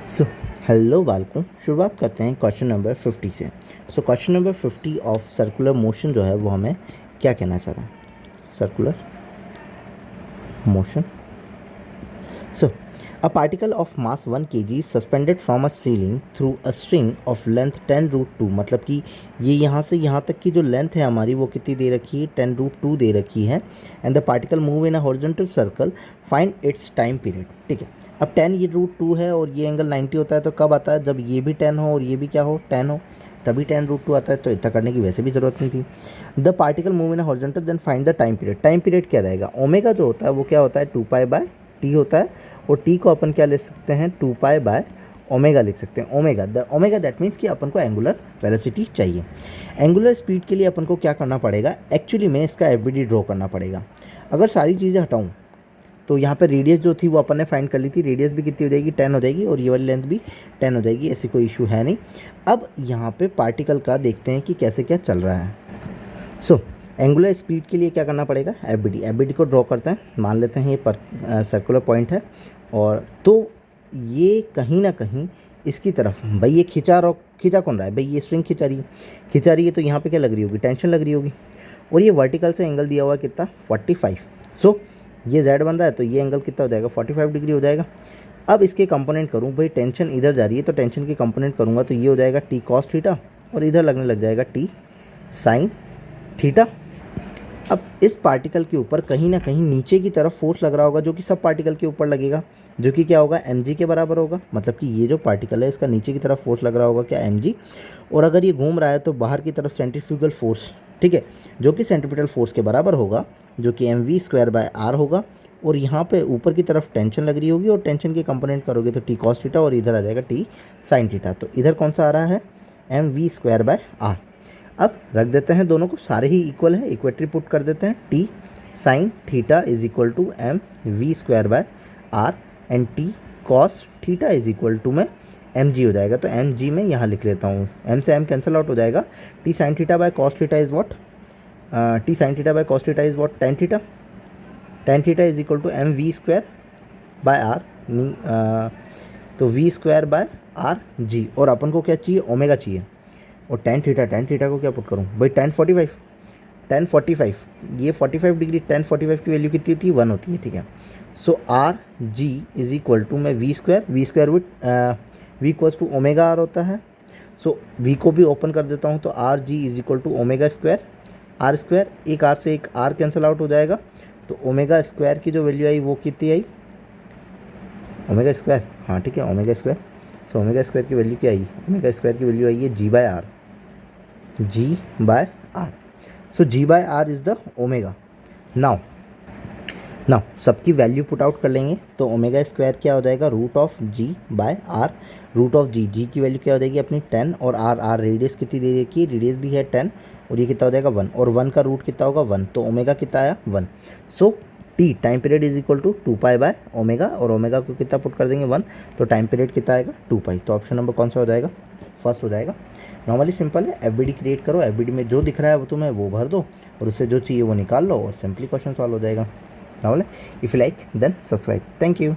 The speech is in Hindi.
सो हेलो बालकों, शुरुआत करते हैं क्वेश्चन नंबर 50 से। So question number 50 of circular motion जो है वो हमें क्या कहना चाह रहा है? Circular motion. So a particle of mass 1 kg suspended from a ceiling through a string of length 10√2, मतलब कि ये यहाँ से यहाँ तक की जो लेंथ है हमारी वो कितनी दे रखी है? 10√2 दे रखी है। And the particle move in a horizontal circle, find its time period. ठीक है, अब 10 ये √2 है और ये एंगल 90 होता है, तो कब आता है? जब ये भी 10 हो और ये भी क्या हो? 10 हो, तभी 10√2 आता है। तो इतना करने की वैसे भी ज़रूरत नहीं थी। The particle move in a horizontal, then find the time period. Time period क्या रहेगा? ओमेगा जो होता है वो क्या होता है? 2π/t होता है। और टी को अपन क्या ले सकते हैं? 2π/ओमेगा लिख सकते हैं। ओमेगा दैट मीन्स कि अपन को एंगुलर वेलोसिटी चाहिए। एंगुलर स्पीड के लिए अपन को क्या करना पड़ेगा? एक्चुअली में इसका एफबीडी ड्रॉ करना पड़ेगा। अगर सारी चीज़ें हटाऊँ तो यहाँ पे रेडियस जो थी वो अपन ने फाइंड कर ली थी। रेडियस भी कितनी हो जाएगी? 10 हो जाएगी, और ये वाली लेंथ भी 10 हो जाएगी। ऐसी कोई इशू है नहीं। अब यहाँ पे पार्टिकल का देखते हैं कि कैसे क्या चल रहा है। सो एंगुलर स्पीड के लिए क्या करना पड़ेगा? एफबीडी को ड्रॉ करते हैं। मान लेते हैं ये सर्कुलर पॉइंट है, और तो ये कहीं ना कहीं इसकी तरफ, भाई ये खिंचा कौन रहा है? भाई ये स्ट्रिंग खिंचा रही है, तो यहाँ पे क्या लग रही होगी? टेंशन लग रही होगी। और ये वर्टिकल से एंगल दिया हुआ है कितना? 45। सो ये z बन रहा है, तो ये एंगल कितना हो जाएगा? 45 डिग्री हो जाएगा। अब इसके कंपोनेंट करूँ, भाई टेंशन इधर जा रही है तो टेंशन के कंपोनेंट करूँगा तो ये हो जाएगा t cos थीटा, और इधर लगने लग जाएगा t sin थीटा। अब इस पार्टिकल के ऊपर कहीं ना कहीं नीचे की तरफ फोर्स लग रहा होगा, जो कि सब पार्टिकल के ऊपर लगेगा, जो कि क्या होगा? mg के बराबर होगा। मतलब कि ये जो पार्टिकल है इसका नीचे की तरफ फोर्स लग रहा होगा क्या? mg। और अगर ये घूम रहा है तो बाहर की तरफ सेंट्रीफ्यूगल फोर्स, ठीक है, जो कि सेंट्रीपिटल फोर्स के बराबर होगा, जो कि mv²/r होगा। और यहाँ पे ऊपर की तरफ टेंशन लग रही होगी, और टेंशन के कंपोनेंट करोगे तो t cos थीटा, और इधर आ जाएगा t sin थीटा। तो इधर कौन सा आ रहा है? mv²/r। अब रख देते हैं दोनों को, सारे ही इक्वल है, इक्वेटरी पुट कर देते हैं। t sin theta is equal to mv²/r, एंड t cos theta is equal to में mg हो जाएगा। तो mg में यहाँ लिख लेता हूँ, m से m कैंसिल आउट हो जाएगा। t sin theta cos theta is what? t sin theta cos theta is what? tan theta. tan theta is equal to mv²/r, तो v²/r g। और अपन को क्या चाहिए? ओमेगा चाहिए। और tan थीटा को क्या पुट करूँ भाई? tan 45, ये 45 डिग्री, tan 45 की वैल्यू कितनी होती है? 1 होती है। ठीक है, so R ji is equal to में v² with v equals to omega R होता है। सो v को भी ओपन कर देता हूँ, तो r ji is equal to omega square r square. एक आर से एक आर कैंसिल आउट हो जाएगा, तो ओमेगा स्क्वायर की जो वैल्यू आई वो कितनी आई? ओमेगा स्क्वायर, हाँ ठीक है, omega square. So omega square की वैल्यू क्या आई? ओमेगा स्क्वायर की वैल्यू आई है g/r। So g/r is the omega. Now सबकी वैल्यू पुट आउट कर लेंगे, तो ओमेगा स्क्वायर क्या हो जाएगा? √g/r। जी की वैल्यू क्या हो जाएगी अपनी? 10, और r रेडियस कितनी दे रखी है? रेडियस भी है 10, और ये कितना हो जाएगा? 1, और 1 का रूट कितना होगा? 1, तो ओमेगा कितना आया? 1। So t time period is equal to two pi by omega, और ओमेगा को कितना पुट कर देंगे? 1, तो टाइम पीरियड कितना आएगा? 2π। तो ऑप्शन नंबर कौन सा हो जाएगा? फर्स्ट हो जाएगा। नॉर्मली सिंपल है, एफबीडी क्रिएट करो, एफबीडी में जो दिख रहा है वो तुम्हें वो भर दो, और उससे जो चाहिए वो निकाल लो, और सिंपली क्वेश्चन सॉल्व हो जाएगा। नॉर्मल है। If you like then subscribe. Thank you.